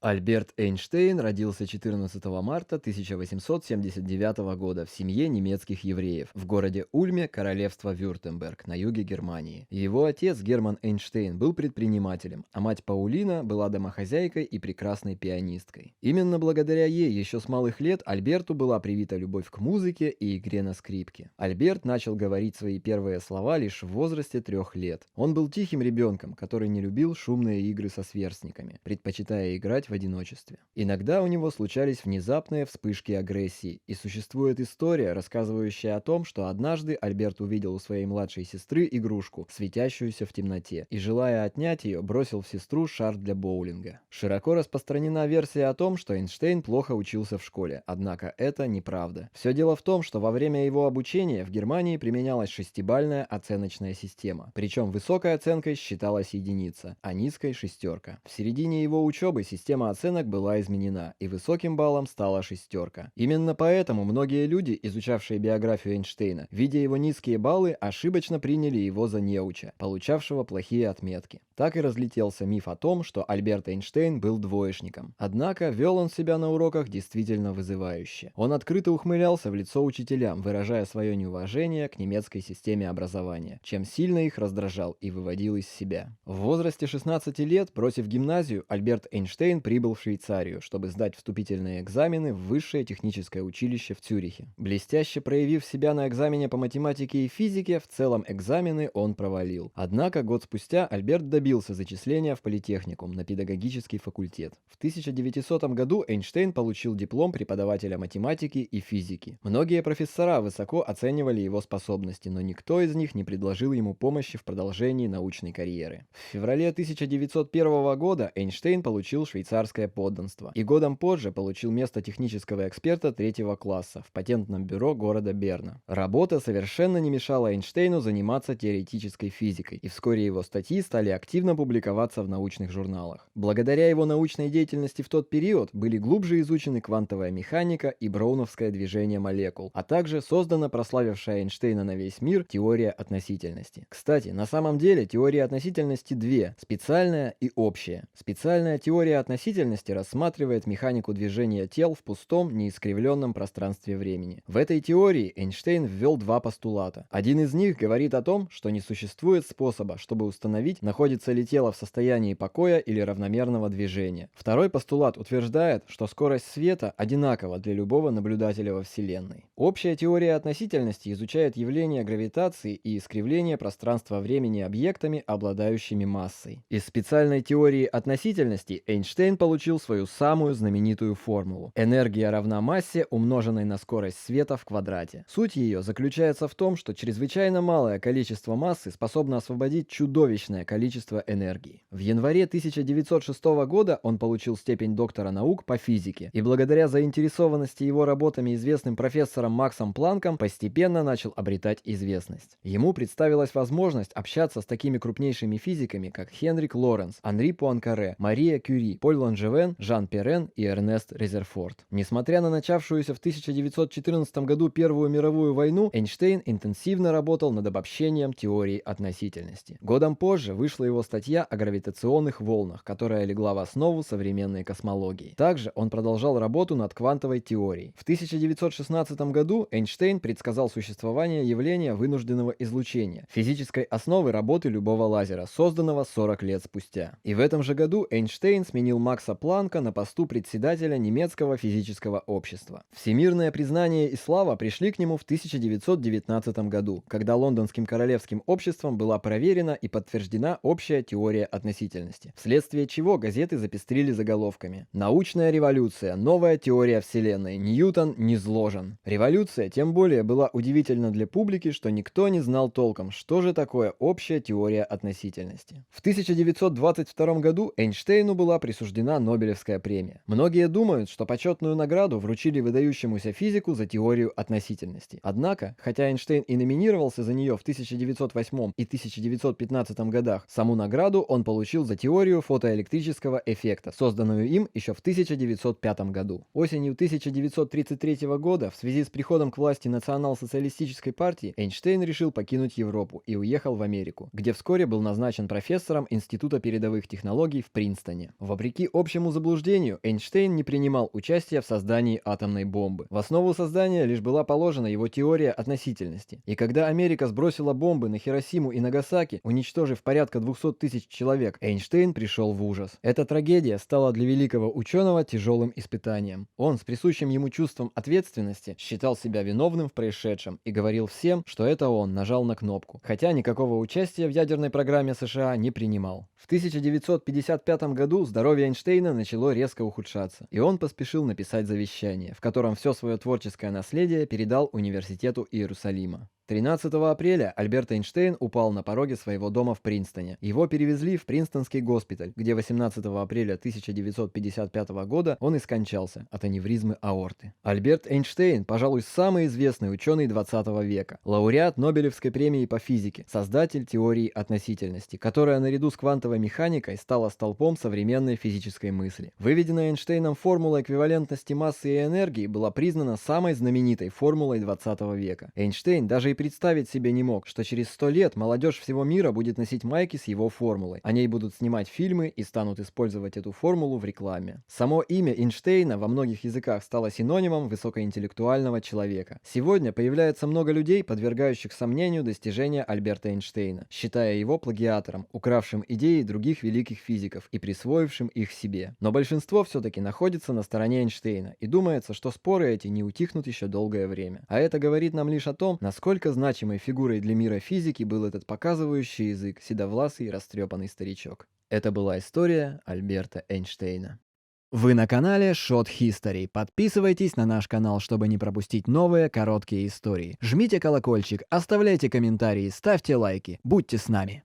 Альберт Эйнштейн родился 14 марта 1879 года в семье немецких евреев в городе Ульме, королевство Вюртемберг, на юге Германии. Его отец Герман Эйнштейн был предпринимателем, а мать Паулина была домохозяйкой и прекрасной пианисткой. Именно благодаря ей еще с малых лет Альберту была привита любовь к музыке и игре на скрипке. Альберт начал говорить свои первые слова лишь в возрасте 3 лет. Он был тихим ребенком, который не любил шумные игры со сверстниками, предпочитая играть в одиночестве. Иногда у него случались внезапные вспышки агрессии, и существует история, рассказывающая о том, что однажды Альберт увидел у своей младшей сестры игрушку, светящуюся в темноте, и, желая отнять ее, бросил в сестру шар для боулинга. Широко распространена версия о том, что Эйнштейн плохо учился в школе, однако это неправда. Все дело в том, что во время его обучения в Германии применялась шестибалльная оценочная система, причем высокой оценкой считалась единица, а низкой — шестерка. В середине его учебы система оценок была изменена, и высоким баллом стала шестерка. Именно поэтому многие люди, изучавшие биографию Эйнштейна, видя его низкие баллы, ошибочно приняли его за неуча, получавшего плохие отметки. Так и разлетелся миф о том, что Альберт Эйнштейн был двоечником. Однако вел он себя на уроках действительно вызывающе. Он открыто ухмылялся в лицо учителям, выражая свое неуважение к немецкой системе образования, чем сильно их раздражал и выводил из себя. В возрасте 16 лет, бросив гимназию, Альберт Эйнштейн прибыл в Швейцарию, чтобы сдать вступительные экзамены в высшее техническое училище в Цюрихе. Блестяще проявив себя на экзамене по математике и физике, в целом экзамены он провалил. Однако год спустя Альберт добился зачисления в политехникум на педагогический факультет. В 1900 году Эйнштейн получил диплом преподавателя математики и физики. Многие профессора высоко оценивали его способности, но никто из них не предложил ему помощи в продолжении научной карьеры. В феврале 1901 года Эйнштейн получил швейцарское подданство и годом позже получил место технического эксперта 3 класса в патентном бюро города Берна. Работа совершенно не мешала Эйнштейну заниматься теоретической физикой, и вскоре его статьи стали активно публиковаться в научных журналах. Благодаря его научной деятельности в тот период были глубже изучены квантовая механика и броуновское движение молекул, а также создана прославившая Эйнштейна на весь мир теория относительности. Кстати, на самом деле теории относительности две – специальная и общая. Специальная теория относительности рассматривает механику движения тел в пустом, неискривленном пространстве времени. В этой теории Эйнштейн ввел два постулата. Один из них говорит о том, что не существует способа, чтобы установить, находится ли тело в состоянии покоя или равномерного движения. Второй постулат утверждает, что скорость света одинакова для любого наблюдателя во Вселенной. Общая теория относительности изучает явления гравитации и искривления пространства-времени объектами, обладающими массой. Из специальной теории относительности Эйнштейн получил свою самую знаменитую формулу. Энергия равна массе, умноженной на скорость света в квадрате. Суть ее заключается в том, что чрезвычайно малое количество массы способно освободить чудовищное количество энергии. В январе 1906 года он получил степень доктора наук по физике, и благодаря заинтересованности его работами известным профессором Максом Планком постепенно начал обретать известность. Ему представилась возможность общаться с такими крупнейшими физиками, как Хенрик Лоренц, Анри Пуанкаре, Мария Кюри, Поль Ланжевен, Жан Перен и Эрнест Резерфорд. Несмотря на начавшуюся в 1914 году Первую мировую войну, Эйнштейн интенсивно работал над обобщением теории относительности. Годом позже вышла его статья о гравитационных волнах, которая легла в основу современной космологии. Также он продолжал работу над квантовой теорией. В 1916 году Эйнштейн предсказал существование явления вынужденного излучения, физической основы работы любого лазера, созданного 40 лет спустя. И в этом же году Эйнштейн сменил Макса Планка на посту председателя немецкого физического общества. Всемирное признание и слава пришли к нему в 1919 году, когда Лондонским королевским обществом была проверена и подтверждена общая теория относительности, вследствие чего газеты запестрили заголовками: «Научная революция. Новая теория Вселенной. Ньютон низложен». Революция тем более была удивительна для публики, что никто не знал толком, что же такое общая теория относительности. В 1922 году Эйнштейну была присуждена Нобелевская премия. Многие думают, что почетную награду вручили выдающемуся физику за теорию относительности. Однако, хотя Эйнштейн и номинировался за нее в 1908 и 1915 годах, саму награду он получил за теорию фотоэлектрического эффекта, созданную им еще в 1905 году. Осенью 1933 года, в связи с приходом к власти национал-социалистической партии, Эйнштейн решил покинуть Европу и уехал в Америку, где вскоре был назначен профессором Института передовых технологий в Принстоне. Вопреки общему заблуждению, Эйнштейн не принимал участия в создании атомной бомбы. В основу создания лишь была положена его теория относительности. И когда Америка сбросила бомбы на Хиросиму и Нагасаки, уничтожив порядка 200 тысяч человек, Эйнштейн пришел в ужас. Эта трагедия стала для великого ученого тяжелым испытанием. Он с присущим ему чувством ответственности считал себя виновным в происшедшем и говорил всем, что это он нажал на кнопку, хотя никакого участия в ядерной программе США не принимал. В 1955 году здоровье Эйнштейна начало резко ухудшаться, и он поспешил написать завещание, в котором все свое творческое наследие передал Университету Иерусалима. 13 апреля Альберт Эйнштейн упал на пороге своего дома в Принстоне. Его перевезли в Принстонский госпиталь, где 18 апреля 1955 года он и скончался от аневризмы аорты. Альберт Эйнштейн, пожалуй, самый известный ученый 20 века, лауреат Нобелевской премии по физике, создатель теории относительности, которая наряду с квантовой механикой стала столпом современной физической мысли. Выведенная Эйнштейном формула эквивалентности массы и энергии была признана самой знаменитой формулой 20 века. Эйнштейн даже и представить себе не мог, что через 100 лет молодежь всего мира будет носить майки с его формулой. О ней будут снимать фильмы и станут использовать эту формулу в рекламе. Само имя Эйнштейна во многих языках стало синонимом высокоинтеллектуального человека. Сегодня появляется много людей, подвергающих сомнению достижения Альберта Эйнштейна, считая его плагиатором, укравшим идеи других великих физиков и присвоившим их себе. Но большинство все-таки находится на стороне Эйнштейна, и думается, что споры эти не утихнут еще долгое время. А это говорит нам лишь о том, насколько значимой фигурой для мира физики был этот показывающий язык, седовласый и растрепанный старичок. Это была история Альберта Эйнштейна. Вы на канале Short History. Подписывайтесь на наш канал, чтобы не пропустить новые короткие истории. Жмите колокольчик, оставляйте комментарии, ставьте лайки. Будьте с нами.